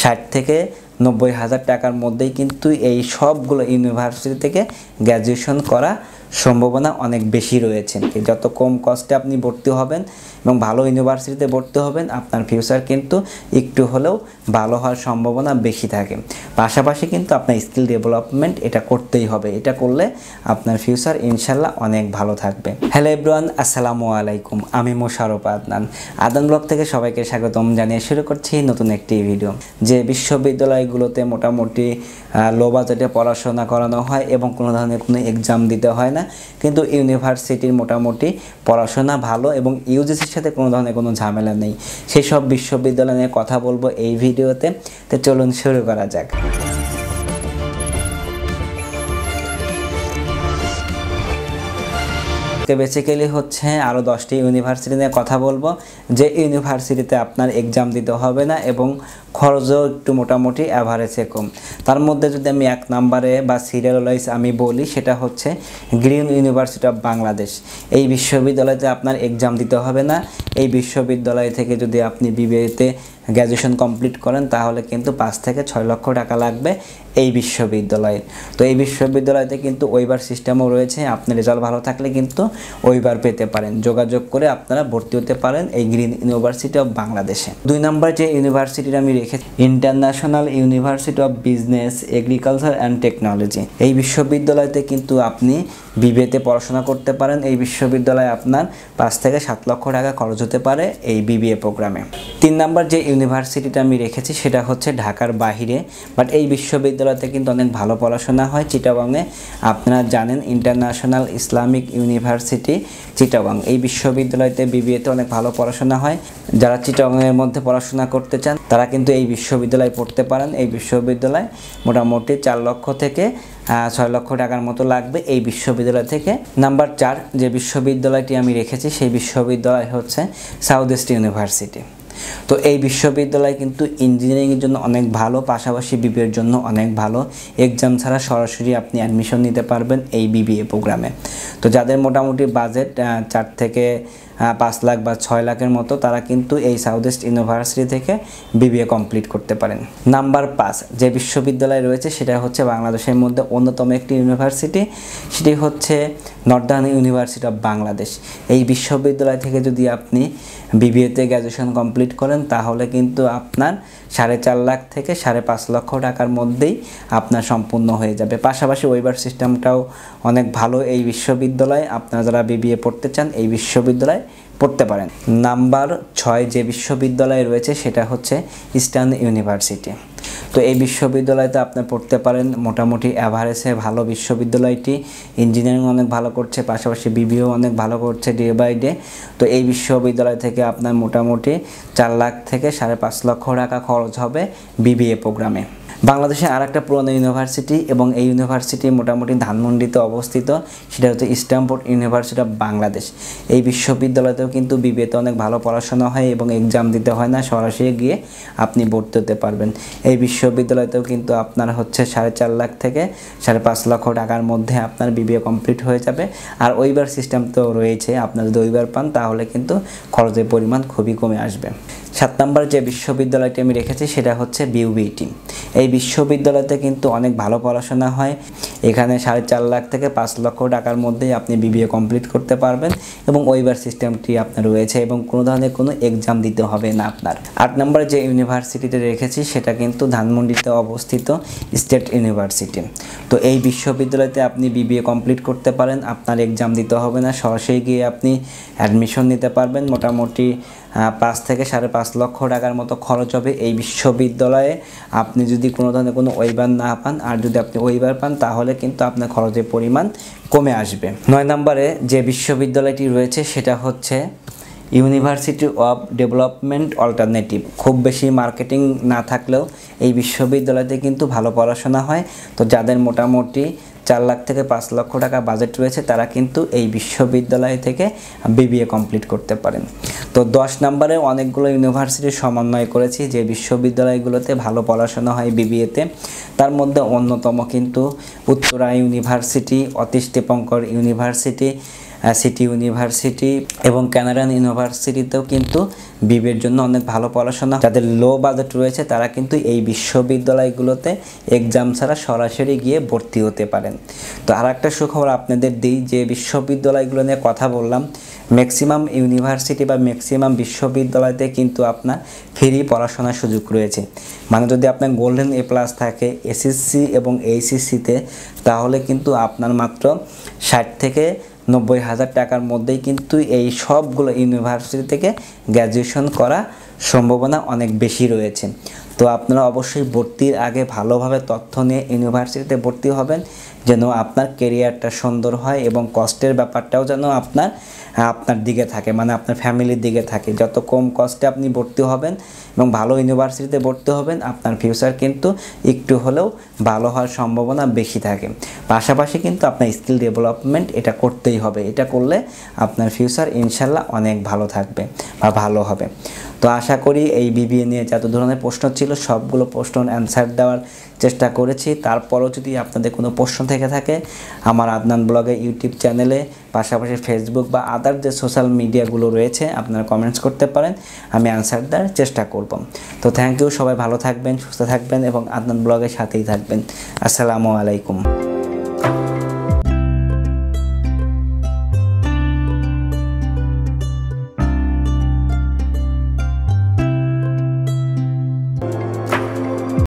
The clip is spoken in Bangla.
60 থেকে 90,000 টাকার মধ্যেই কিন্তু এই সবগুলো ইউনিভার্সিটি থেকে গ্র্যাজুয়েশন করা সম্ভাবনা অনেক বেশি রয়েছে। যত কম কস্টে আপনি ভর্তি হবেন এবং ভালো ইউনিভার্সিটিতে ভর্তি হবেন, আপনার ফিউচার কিন্তু একটু হলেও ভালো হওয়ার সম্ভাবনা বেশি থাকে। পাশাপাশি কিন্তু আপনার স্কিল ডেভেলপমেন্ট এটা করতেই হবে, এটা করলে আপনার ফিউচার ইনশাল্লাহ অনেক ভালো থাকবে। হ্যালো এভরিওয়ান, আসসালামু আলাইকুম। আমি মোশাররফ আদনান, আদনান ব্লগ থেকে সবাইকে স্বাগতম জানিয়ে শুরু করছি নতুন একটি ভিডিও। যে বিশ্ববিদ্যালয়গুলোতে মোটামুটি লো বাজেটে পড়াশোনা করানো হয় এবং কোনো ধরনের কোনো এক্সাম দিতে হয় না, কিন্তু ইউনিভার্সিটির মোটামুটি পড়াশোনা ভালো এবং ইউজিসির সাথে কোনো ধরনের কোনো ঝামেলা নেই, সেই সব বিশ্ববিদ্যালয় নিয়ে কথা বলবো এই ভিডিওতে। তো চলুন শুরু করা যাক। বেসিক্যালি হচ্ছে আরও 10টি ইউনিভার্সিটি নিয়ে কথা বলবো, যে ইউনিভার্সিটিতে আপনার এক্সাম দিতে হবে না এবং খরচও একটু মোটামুটি অ্যাভারেজে কম। তার মধ্যে যদি আমি এক নম্বরে বা সিরিয়াল ওয়াইজ আমি বলি, সেটা হচ্ছে গ্রিন ইউনিভার্সিটি অফ বাংলাদেশ। এই বিশ্ববিদ্যালয়তে আপনার এক্সাম দিতে হবে না। এই বিশ্ববিদ্যালয় থেকে যদি আপনি বিবিএতে গ্র্যাজুয়েশন কমপ্লিট করেন তাহলে কিন্তু 5 থেকে 6 লক্ষ টাকা লাগবে এই বিশ্ববিদ্যালয়ে। তো এই বিশ্ববিদ্যালয়তে কিন্তু ওয়েবার সিস্টেমও রয়েছে, আপনার রেজাল্ট ভালো থাকলে কিন্তু ওয়েবার পেতে পারেন। যোগাযোগ করে আপনারা ভর্তি হতে পারেন এই গ্রিন ইউনিভার্সিটি অফ বাংলাদেশে। 2 নম্বর যে ইউনিভার্সিটির আমি রেখেছি, international university of business, agriculture and technology. এই বিশ্ববিদ্যালয়তে কিন্তু আপনি বিবিএতে পড়াশোনা করতে পারেন। এই বিশ্ববিদ্যালয়ে আপনার 5 থেকে 7 লক্ষ টাকা খরচ হতে পারে এই বিবিএ প্রোগ্রামে। 3 নম্বর যে ইউনিভার্সিটিটা আমি রেখেছি সেটা হচ্ছে ঢাকার বাইরে, বাট এই বিশ্ববিদ্যালয়তে কিন্তু অনেক ভালো পড়াশোনা হয় চিটাগংয়ে। আপনারা জানেন ইন্টারন্যাশনাল ইসলামিক ইউনিভার্সিটি চিটাগং, এই বিশ্ববিদ্যালয়তে বিবিএতে অনেক ভালো পড়াশোনা হয়। যারা চিটাগংয়ের মধ্যে পড়াশোনা করতে চান তারা কিন্তু এই বিশ্ববিদ্যালয়ে পড়তে পারেন। এই বিশ্ববিদ্যালয় মোটামুটি 4 লক্ষ থেকে 6 লক্ষ টাকার মতো লাগবে এই বিশ্ববিদ্যালয় থেকে। নাম্বার 4 যে বিশ্ববিদ্যালয়টি আমি রেখেছি সেই বিশ্ববিদ্যালয় হচ্ছে সাউথ ইস্ট ইউনিভার্সিটি। তো এই বিশ্ববিদ্যালয় কিন্তু ইঞ্জিনিয়ারিংয়ের জন্য অনেক ভালো, পাশাপাশি বিবিএর জন্য অনেক ভালো। এক্সাম ছাড়া সরাসরি আপনি অ্যাডমিশন নিতে পারবেন এই বিবিএ প্রোগ্রামে। তো যাদের মোটামুটি বাজেট 4 থেকে 5 লাখ বা 6 লাখের মতো, তারা কিন্তু এই সাউথ ইস্ট ইউনিভার্সিটি থেকে বিবিএ কমপ্লিট করতে পারেন। নাম্বার 5 যে বিশ্ববিদ্যালয় রয়েছে সেটা হচ্ছে বাংলাদেশের মধ্যে অন্যতম একটি ইউনিভার্সিটি, সেটি হচ্ছে নর্দার্ন ইউনিভার্সিটি অফ বাংলাদেশ। এই বিশ্ববিদ্যালয় থেকে যদি আপনি বিবিএতে গ্র্যাজুয়েশন কমপ্লিট করেন তাহলে কিন্তু আপনার 4.5 লাখ থেকে 5.5 লক্ষ টাকার মধ্যেই আপনার সম্পূর্ণ হয়ে যাবে। পাশাপাশি ওয়েবার সিস্টেমটাও অনেক ভালো এই বিশ্ববিদ্যালয়ে। আপনারা যারা বিবিএ পড়তে চান এই বিশ্ববিদ্যালয়ে পড়তে পারেন। নাম্বার 6 যে বিশ্ববিদ্যালয় রয়েছে সেটা হচ্ছে ইস্টার্ন ইউনিভার্সিটি। তো এই বিশ্ববিদ্যালয়তে আপনি পড়তে পারেন, মোটামুটি অ্যাভারেজে ভালো বিশ্ববিদ্যালয়টি। ইঞ্জিনিয়ারিং অনেক ভালো করছে, পাশাপাশি বিবিএও অনেক ভালো করছে ডে বাই ডে। তো এই বিশ্ববিদ্যালয় থেকে আপনার মোটামুটি 4 লাখ থেকে 5.5 লক্ষ টাকা খরচ হবে বিবিএ প্রোগ্রামে। বাংলাদেশে আর একটা পুরনো ইউনিভার্সিটি এবং এই ইউনিভার্সিটি মোটামুটি ধানমন্ডিতে অবস্থিত, সেটা হচ্ছে স্ট্যামফোর্ড ইউনিভার্সিটি অফ বাংলাদেশ। এই বিশ্ববিদ্যালয়তেও কিন্তু বিবিএতে অনেক ভালো পড়াশোনা হয় এবং এক্সাম দিতে হয় না, সরাসরি গিয়ে আপনি ভর্তি হতে পারবেন। এই বিশ্ববিদ্যালয়তেও কিন্তু আপনার হচ্ছে 4.5 লাখ থেকে 5.5 লক্ষ টাকার মধ্যে আপনার বিবিএ কমপ্লিট হয়ে যাবে। আর ওয়েবার সিস্টেম তো রয়েছে, আপনার যদি ওয়েবার পান তাহলে কিন্তু খরচের পরিমাণ খুবই কমে আসবে। 7 নম্বর যে বিশ্ববিদ্যালয়টি আমি রেখেছি সেটা হচ্ছে বিউবিটি। এই বিশ্ববিদ্যালয়তে কিন্তু অনেক ভালো পড়াশোনা হয়। এখানে 4.5 লাখ থেকে 5 লক্ষ টাকার মধ্যেই আপনি বিবিএ কমপ্লিট করতে পারবেন এবং ওয়েবার সিস্টেমটি আপনার রয়েছে এবং কোনো ধরনের কোনো এক্সাম দিতে হবে না আপনার। 8 নম্বর যে ইউনিভার্সিটিতে রেখেছি সেটা কিন্তু ধানমন্ডিতে অবস্থিত স্টেট ইউনিভার্সিটি। তো এই বিশ্ববিদ্যালয়তে আপনি বিবিএ কমপ্লিট করতে পারেন, আপনার এক্সাম দিতে হবে না, সরাসরি গিয়ে আপনি অ্যাডমিশন নিতে পারবেন। মোটামুটি 5 থেকে 5.5 লক্ষ টাকার মতো খরচ হবে এই বিশ্ববিদ্যালয়ে, আপনি যদি কোনো ধরনের কোনো ওয়েবার না পান। আর যদি আপনি ওয়েবার পান তাহলে কিন্তু আপনার খরচের পরিমাণ কমে আসবে। 9 নম্বরে যে বিশ্ববিদ্যালয়টি রয়েছে সেটা হচ্ছে ইউনিভার্সিটি অফ ডেভেলপমেন্ট অল্টারনেটিভ। খুব বেশি মার্কেটিং না থাকলেও এই বিশ্ববিদ্যালয়তে কিন্তু ভালো পড়াশোনা হয়। তো যাদের মোটামুটি 4 লাখ থেকে 5 লক্ষ টাকা বাজেট রয়েছে তারা কিন্তু এই বিশ্ববিদ্যালয় থেকে বিবিএ কমপ্লিট করতে পারেন। তো 10 নম্বরে অনেকগুলো ইউনিভার্সিটির সমন্বয় করেছি যে বিশ্ববিদ্যালয়গুলোতে ভালো পড়াশোনা হয় বিবিএতে। তার মধ্যে অন্যতম কিন্তু Uttara university, Atish Dipankar university, city university এবং কানাডিয়ান ইউনিভার্সিটিতেও কিন্তু বিবিএর জন্য অনেক ভালো পড়াশোনা। যাদের লো বাজেট রয়েছে তারা কিন্তু এই বিশ্ববিদ্যালয়গুলোতে এক্সাম ছাড়া সরাসরি গিয়ে ভর্তি হতে পারেন। তো আর একটা সুখবর আপনাদের দিই, যে বিশ্ববিদ্যালয়গুলো নিয়ে কথা বললাম, ম্যাক্সিমাম ইউনিভার্সিটি বা ম্যাক্সিমাম বিশ্ববিদ্যালয়তে কিন্তু আপনার ফ্রি পড়াশোনার সুযোগ রয়েছে। মানে যদি আপনার গোল্ডেন এ প্লাস থাকে এসএসসি এবং এইচএসসিতে, তাহলে কিন্তু আপনার মাত্র 60 থেকে 90,000 টাকার মধ্যেই কিন্তু এই সবগুলো ইউনিভার্সিটি থেকে গ্র্যাজুয়েশন করা সম্ভাবনা অনেক বেশি রয়েছে। তো আপনারা অবশ্যই ভর্তির আগে ভালোভাবে তথ্য নিয়ে ইউনিভার্সিটিতে ভর্তি হবেন, যেন আপনার কেরিয়ারটা সুন্দর হয় এবং কষ্টের ব্যাপারটাও যেন আপনার দিকে থাকে, মানে আপনার ফ্যামিলির দিকে থাকে। যত কম কষ্টে আপনি ভর্তি হবেন এবং ভালো ইউনিভার্সিটিতে ভর্তি হবেন, আপনার ফিউচার কিন্তু একটু হলেও ভালো হওয়ার সম্ভাবনা বেশি থাকে। পাশাপাশি কিন্তু আপনার স্কিল ডেভেলপমেন্ট এটা করতেই হবে, এটা করলে আপনার ফিউচার ইনশাল্লাহ অনেক ভালো থাকবে বা ভালো হবে। তো আশা করি এই বিবিএ নিয়ে যত ধরনের প্রশ্ন ছিল সবগুলো প্রশ্নের অ্যান্সার দেওয়ার চেষ্টা করেছি। তারপরও যদি আপনাদের কোনো প্রশ্ন থেকে থাকে, আমার আদনান ব্লগে ইউটিউব চ্যানেলে, পাশাপাশি ফেসবুক বা আদার যে সোশ্যাল মিডিয়াগুলো রয়েছে আপনারা কমেন্টস করতে পারেন, আমি অ্যান্সার দেওয়ার চেষ্টা করব। তো থ্যাংক ইউ, সবাই ভালো থাকবেন, সুস্থ থাকবেন এবং আদনান ব্লগের সাথেই থাকবেন। আসসালামু আলাইকুম।